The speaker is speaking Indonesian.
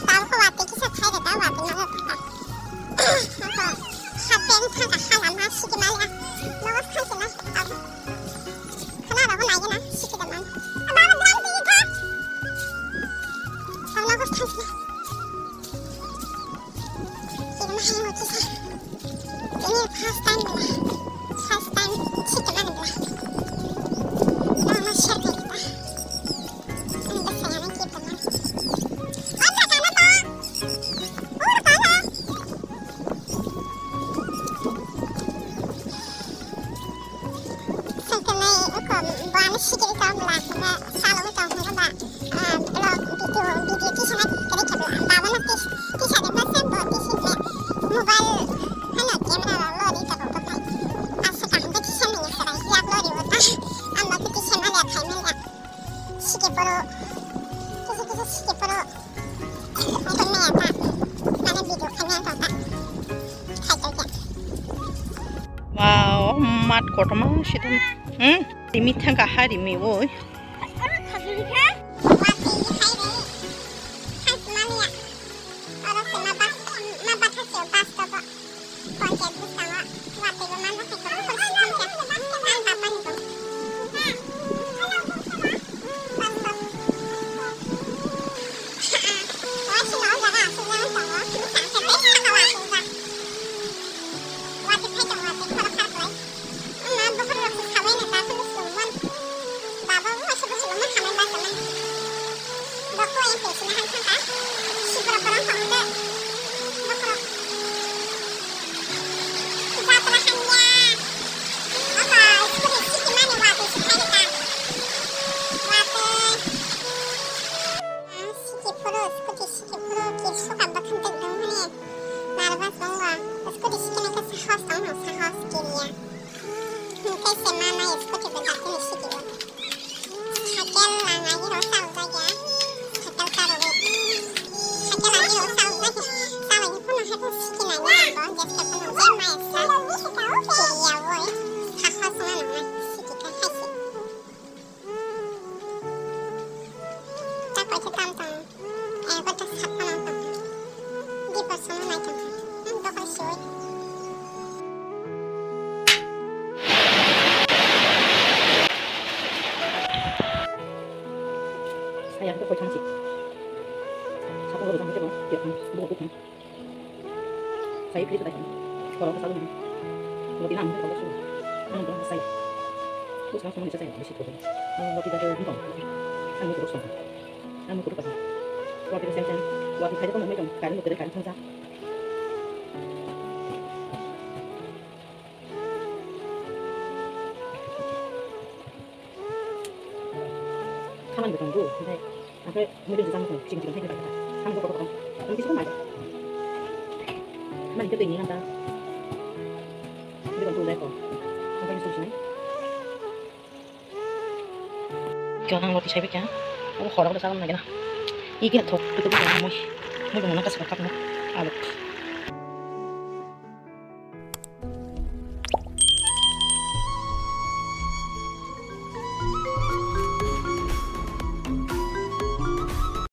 나하고 왔대 기사 타야 되다 왔대 나가 그래서 하pen 타가 하나만 시기 말이야 너가 타지나 하나라고 나이게나 시기다만 나가 나가 되게 가 너가 타지나 지금 하이모 기사 ini first time chicken mana bela nama share kayak kita ini kesayangan kita mah apa kana pak kana sekarang aku buat sikit itu belah karena selalu itu enggak blog video di sana kerja belah bawa nanti di sana bahasa buat di sini mobile hanya kamera lo di tabung pakai asal kamu di sana ya serai lihat lo di mana amba di sana lihat kamera ya sikit baru sikit baru itu nih apa mana video kamera tak hai kerja wow mat kotoma situ dimi tangka hari mi woi saya itu koi cantik satu orang sama siapa dia bukan bukan saya pilih tadi kalau ke salon kalau bilang kalau suruh anu bilang saya terus langsung bisa saya di situ kalau tidak ada bintang anu terus sama anu terus apa waktu itu saya waktu saya itu mau macam kan itu kan saja kaman betul tuh sampai sampai mungkin bisa sampai cincin saya kita sampai berapa kan nanti semua ada kaman itu tinggi nanti betul deh kok sampai di sini jangan roti saya bikin aku kalau udah salam lagi nah ini tok itu mau mau mau kasih kakak mau aluk